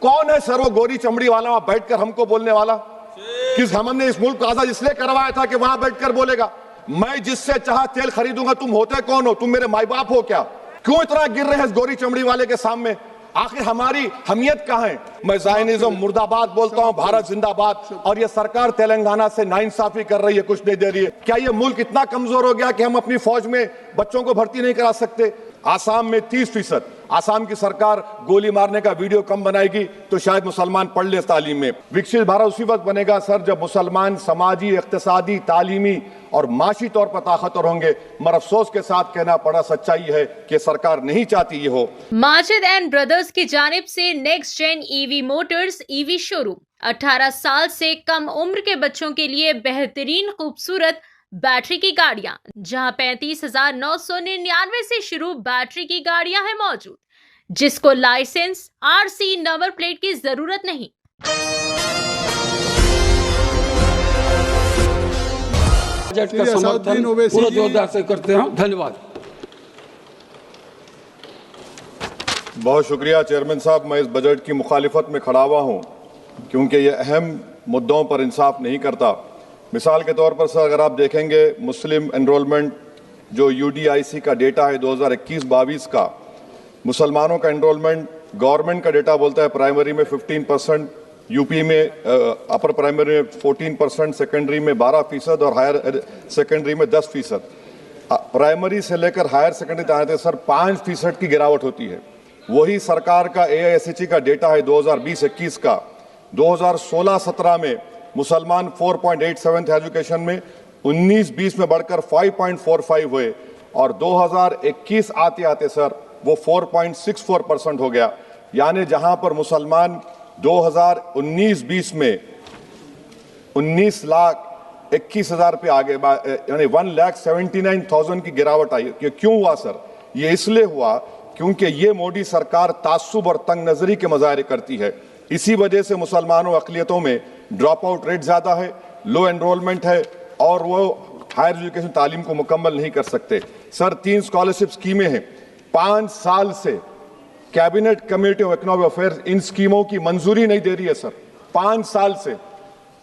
कौन है सर वो गोरी चमड़ी वाला वहां बैठकर हमको बोलने वाला? किस हमने इस मुल्क को आजाद इसलिए करवाया था कि वहां बैठकर बोलेगा मैं जिससे चाह तेल खरीदूंगा। तुम होते कौन हो? तुम मेरे माई बाप हो क्या? क्यों इतना गिर रहे हैं इस गोरी चमड़ी वाले के सामने? आखिर हमारी हमियत कहां है? मैं ज़ायनिज़्म मुर्दाबाद बोलता हूं, भारत जिंदाबाद। और ये सरकार तेलंगाना से नाइंसाफी कर रही है, कुछ नहीं दे रही है। क्या ये मुल्क इतना कमजोर हो गया कि हम अपनी फौज में बच्चों को भर्ती नहीं करा सकते? आसाम में 30%, आसाम की सरकार गोली मारने का वीडियो कम बनाएगी तो शायद मुसलमान पढ़ ले तालीम में। विकसित भारत उसी वक्त बनेगा सर जब मुसलमान समाजी, इक्तिसादी, तालीमी और माशी तौर पर ताकतवर होंगे। मगर अफसोस के साथ कहना पड़ा, सच्चाई है कि सरकार नहीं चाहती ये हो। माजिद एंड ब्रदर्स की जानिब से next gen EV motors EV showroom 18 साल से कम उम्र के बच्चों के लिए बेहतरीन खूबसूरत बैटरी की गाड़ियां, जहां 35,999 से शुरू बैटरी की गाड़ियां हैं मौजूद, जिसको लाइसेंस, आरसी, नंबर प्लेट की जरूरत नहीं। बजट का समर्थन पूरा जोरदार से करते हैं। धन्यवाद। बहुत शुक्रिया चेयरमैन साहब। मैं इस बजट की मुखालिफत में खड़ा हुआ हूँ क्योंकि ये अहम मुद्दों पर इंसाफ नहीं करता। मिसाल के तौर पर सर अगर आप देखेंगे मुस्लिम एनरोलमेंट जो UDIC का डेटा है 2021-22 का, मुसलमानों का एनरोलमेंट गवर्नमेंट का डेटा बोलता है प्राइमरी में 15%, यूपी में अपर प्राइमरी में 14%, सेकेंडरी में 12% और हायर सेकेंडरी में 10%। प्राइमरी से लेकर हायर सेकेंडरी तक आते सर 5% की गिरावट होती है। वही सरकार का AISHE का डेटा है 2020-21 का। 2016-17 में मुसलमान 4.87 थे एजुकेशन में, 19-20 में बढ़कर 5.45 हुए और 2021 आते आते सर वो 4.64% हो गया। यानी जहां पर मुसलमान 2019-20 में 19,21,000 पे आगे, यानी 1,79,000 की गिरावट आई। क्यों हुआ सर? ये इसलिए हुआ क्योंकि ये मोदी सरकार तासुब और तंग नजरी के मज़ाहिर करती है। इसी वजह से मुसलमानों अक़लियतों में ड्रॉप आउट रेट ज़्यादा है, लो एनरोलमेंट है और वो हायर एजुकेशन तालीम को मुकम्मल नहीं कर सकते। सर 3 स्कॉलरशिप स्कीमें हैं, 5 साल से cabinet committee of economic affairs in स्कीमों की मंजूरी नहीं दे रही है सर। 5 साल से।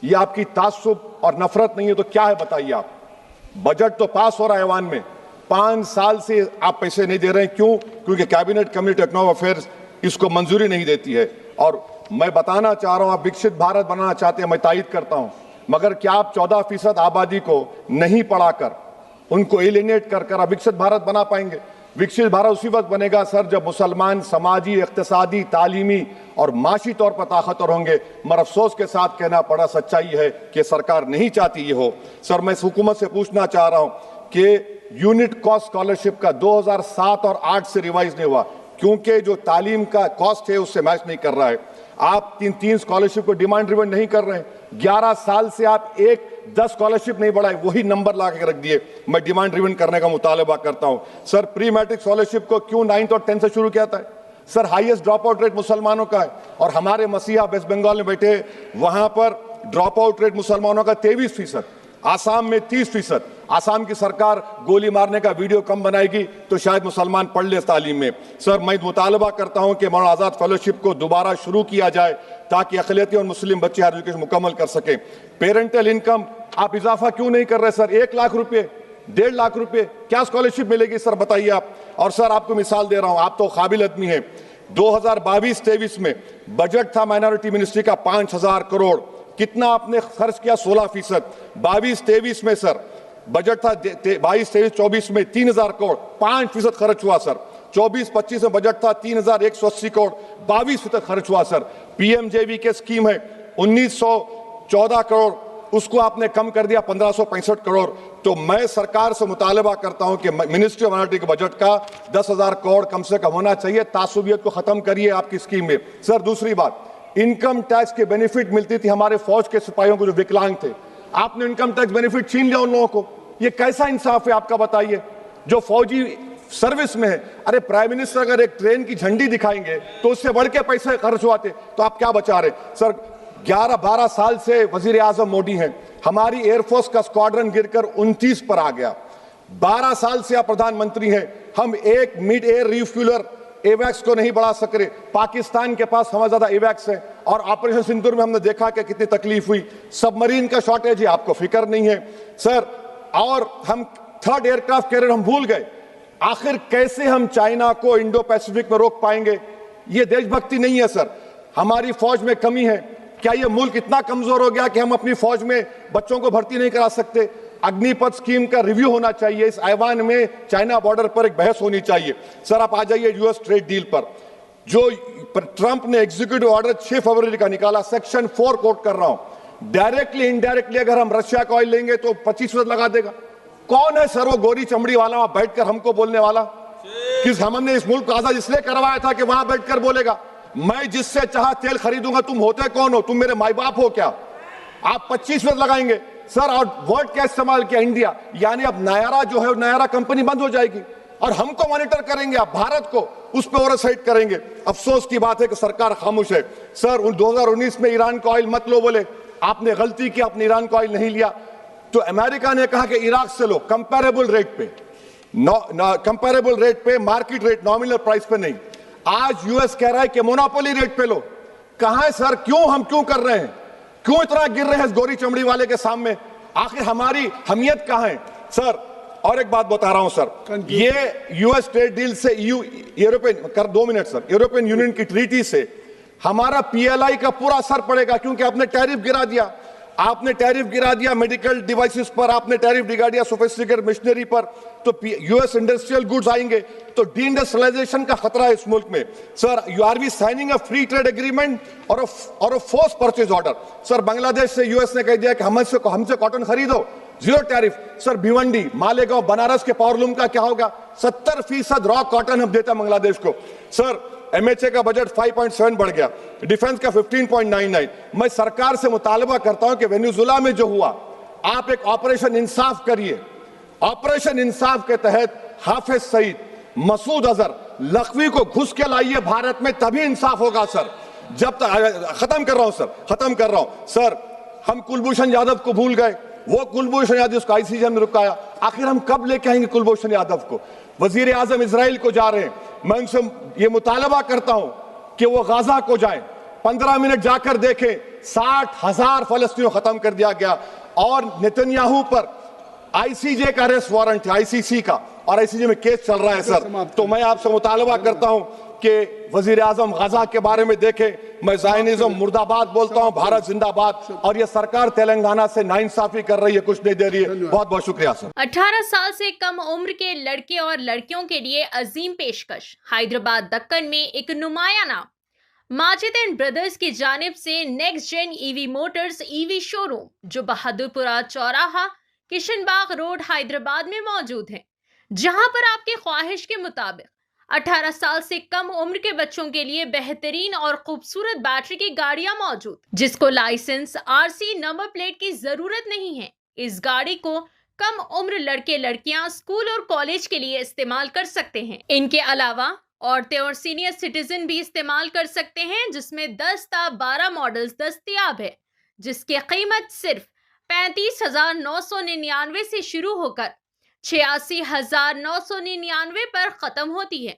ये आपकी तासुब और नफरत नहीं है तो क्या है बताइए आप? बजट तो पास हो रहा है ऐवान में, 5 साल से आप पैसे नहीं दे रहे हैं। क्यों? क्योंकि cabinet committee of economic affairs इसको मंजूरी नहीं देती है। और मैं बताना चाह रहा हूं आप विकसित भारत बनाना चाहते हैं, मैं तायद करता हूं, मगर क्या आप 14% आबादी को नहीं पढ़ाकर उनको एलिनेट कर विकसित भारत बना पाएंगे? विकसित भारत उसी वक्त बनेगा सर जब मुसलमान समाजी, इक्तिसादी, तालीमी और माशी तौर पर ताकतवर होंगे। मगर अफसोस के साथ कहना पड़ा, सच्चाई है कि सरकार नहीं चाहती ये हो। सर मैं हुकूमत से पूछना चाह रहा हूं कि यूनिट कॉस्ट स्कॉलरशिप का 2007 और 8 से रिवाइज नहीं हुआ क्योंकि जो तालीम का कॉस्ट है उससे मैच नहीं कर रहा है। आप 3 स्कॉलरशिप को डिमांड ड्रिवन नहीं कर रहे हैं। 11 साल से आप 10 स्कॉलरशिप नहीं बढ़ाए, वही नंबर ला के रख दिए। मैं डिमांड ड्रिवन करने का मुतालबा करता हूं। सर प्री मैट्रिक स्कॉलरशिप को क्यों 9th और 10th से शुरू किया था? Sir highest drop out rate मुसलमानों का है और हमारे मसीहा वेस्ट बंगाल में बैठे, वहां पर ड्रॉप आउट रेट मुसलमानों का 23%, आसाम में 30%। आसाम की सरकार गोली मारने का वीडियो कम बनाएगी तो शायद मुसलमान पढ़ ले तालीम में। सर मैं मुतालबा करता हूं कि मौलाना आज़ाद फेलोशिप को दोबारा शुरू किया जाए ताकि अक़लियती और मुस्लिम बच्चे हायर एजुकेशन मुकम्मल कर सकें। पेरेंटल इनकम आप इजाफा क्यों नहीं कर रहे सर? 1 लाख रुपये, 1.5 लाख रुपये क्या स्कॉलरशिप मिलेगी सर बताइए आप? और सर आपको मिसाल दे रहा हूं, आप तो काबिल आदमी हैं। 2022-23 में बजट था माइनॉरिटी मिनिस्ट्री का 5,000 करोड़, कितना आपने खर्च किया? 16%। 22-23 में सर बजट था 22-23-24 में 3,000 करोड़, 5% खर्च हुआ सर। 24-25 में बजट था 3,180 करोड़, 22% खर्च हुआ सर। PMJV के स्कीम है 1,914 करोड़, उसको आपने कम कर दिया 1,565 करोड़। तो मैं सरकार से मुतालबा करता हूं कि मिनिस्ट्री ऑफ माइनॉरिटी के बजट का 10,000 करोड़ कम से कम होना चाहिए। तासुबियत को खत्म करिए आपकी स्कीम में। सर दूसरी बात, इनकम टैक्स के बेनिफिट मिलती थी हमारे फौज के सिपाहियों को जो विकलांग थे, आपने इनकम टैक्स बेनिफिट छीन लिया उन लोगों को। ये कैसा इंसाफ है आपका बताइए? जो फौजी सर्विस में है, अरे प्राइम मिनिस्टर अगर एक ट्रेन की झंडी दिखाएंगे तो उससे बढ़ के पैसे खर्च होते, तो आप क्या बचा रहे? सर 11-12 साल से वजीर आजम मोदी हैं, हमारी एयरफोर्स का स्क्वाड्रन गिरकर 29 पर आ गया। 12 साल से आप प्रधानमंत्री हैं, हम एक मिड एयर रिफ्यूलर एवैक्स को नहीं बढ़ा सक रहे। पाकिस्तान के पास हमारे ज्यादा एवैक्स है और ऑपरेशन सिंदूर में हमने देखा कि कितनी तकलीफ हुई। सबमरीन का शॉर्टेज है, आपको फिक्र नहीं है सर। और हम थर्ड एयरक्राफ्ट कैरियर हम भूल गए। आखिर कैसे हम चाइना को इंडो पैसिफिक में रोक पाएंगे? ये देशभक्ति नहीं है सर। हमारी फौज में कमी है। क्या ये मुल्क इतना कमजोर हो गया कि हम अपनी फौज में बच्चों को भर्ती नहीं करा सकते? अग्निपथ स्कीम का रिव्यू होना चाहिए। इस ऐवान में चाइना बॉर्डर पर एक बहस होनी चाहिए। सर आप आ जाइए यूएस ट्रेड डील पर। जो ट्रंप ने एग्जीक्यूटिव ऑर्डर 6 फरवरी का निकाला, सेक्शन 4 कोट कर रहा हूं, डायरेक्टली इनडायरेक्टली अगर हम रशिया का ऑयल लेंगे तो 25% लगा देगा। कौन है सर वो गोरी चमड़ी वाला वहां बैठकर हमको बोलने वाला? किस हमने इस मुल्क को आजाद इसलिए करवाया था कि वहां बैठकर बोलेगा मैं जिससे चाह तेल खरीदूंगा। तुम होते कौन हो? तुम मेरे माई बाप हो क्या? आप 25% लगाएंगे सर। और वर्ड क्या इस्तेमाल किया? इंडिया। यानी अब नयारा जो है, नयारा कंपनी बंद हो जाएगी और हमको मॉनिटर करेंगे, आप भारत को उस पर ओवरसाइट करेंगे। अफसोस की बात है कि सरकार खामोश है सर। 2019 में ईरान का ऑयल मत लो बोले, आपने गलती की, आपने ईरान का ऑयल नहीं लिया। तो अमेरिका ने कहा कि इराक से लो, कंपेरेबल रेट पे, कंपेरेबल रेट पे, मार्केट रेट, नॉमिनल प्राइस पे नहीं। आज यूएस कह रहा है कि मोनोपोली रेट पे लो। कहां है सर? क्यों हम क्यों कर रहे हैं? क्यों इतना गिर रहे हैं इस गोरी चमड़ी वाले के सामने? आखिर हमारी हमियत कहां है सर? और एक बात बता रहा हूं सर, ये यूएस ट्रेड डील से यूरोपियन कर 2 मिनट सर, यूरोपियन यूनियन की ट्रीटी से हमारा पीएलआई का पूरा असर पड़ेगा, क्योंकि आपने टैरिफ गिरा दिया। आपने टैरिफ गिरा दिया मेडिकल डिवाइसेस पर, आपने टैरिफ गिरा दिया सोफिस्टिकेटेड मशीनरी पर। तो यूएस इंडस्ट्रियल गुड्स आएंगे तो डीइंडस्ट्रियलाइजेशन का खतरा है इस मुल्क में sir. You are be signing a free trade agreement और a force purchase order. Sir Bangladesh से यूएस ने कह दिया कि हमसे कॉटन खरीदो, 0 टैरिफ। सर भिवंडी, मालेगांव, बनारस के पावरलूम का क्या होगा? 70% रॉ कॉटन हम देता बांग्लादेश को सर। एमएचए का बजट 5.7 बढ़ गया, डिफेंस का 15.99। मैं सरकार से मुतालबा करता हूं कि वेनेजुएला में जो हुआ, आप एक ऑपरेशन इंसाफ करिए। ऑपरेशन इंसाफ के तहत हाफिज सईद, मसूद अजहर, लखवी को घुस के लाइए भारत में, तभी इंसाफ होगा सर। जब तक खत्म कर रहा हूं सर, खत्म कर रहा हूं सर। हम कुलभूषण यादव को भूल गए। वो कुलभूषण यादव उसको आईसीजे में रुकाया। आखिर हम कब लेके आएंगे कुलभूषण यादव को? वजीर आजम इजराइल को जा रहे हैं। मैं उनसे ये मुतालबा करता हूं कि वो गाजा को जाएं, 15 मिनट जाकर देखें। 60,000 फलस्तीनियों खत्म कर दिया गया और नेतन्याहू पर आईसीजे का अरेस्ट वारंट है, आईसीसी का, और आईसीजे में केस चल रहा है सर। तो मैं आपसे मुतालबा करता हूं कि वजीर आजम गाजा के बारे में देखें। मैं ज़ायनिज़्म मुर्दाबाद बोलता हूं, भारत जिंदाबाद। और ये सरकार तेलंगाना से नाइंसाफी कर रही है, कुछ नहीं दे रही है। बहुत बहुत शुक्रिया सर। 18 साल से कम उम्र के लड़के और लड़कियों के लिए अजीम पेशकश। हैदराबाद दक्कन में एक नुमाया नाम माजिद एंड ब्रदर्स की जानिब से next gen EV motors EV showroom, जो बहादुरपुरा चौराहा, किशनबाग रोड, हैदराबाद में मौजूद है, जहां पर आपके ख्वाहिश के मुताबिक 18 साल से कम उम्र के बच्चों के लिए बेहतरीन और खूबसूरत बैटरी की गाड़ियां मौजूद, जिसको लाइसेंस, आरसी, नंबर प्लेट की जरूरत नहीं है। इस गाड़ी को कम उम्र लड़के लड़कियां स्कूल और कॉलेज के लिए इस्तेमाल कर सकते हैं। इनके अलावा औरतें और सीनियर सिटीजन भी इस्तेमाल कर सकते हैं, जिसमें 10 ता 12 मॉडल्स दस्तयाब है, जिसकी कीमत सिर्फ 35,999 से शुरू होकर 86,999 पर खत्म होती है,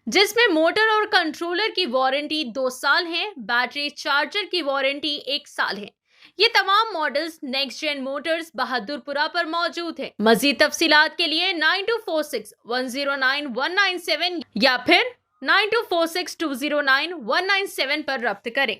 जिसमें मोटर और कंट्रोलर की वारंटी 2 साल है, बैटरी चार्जर की वारंटी 1 साल है। ये तमाम models next gen motors Bahadurpura पर मौजूद है। मजीद तफसीलात के लिए 9246109197 या फिर 9246209197 पर रब्त करें।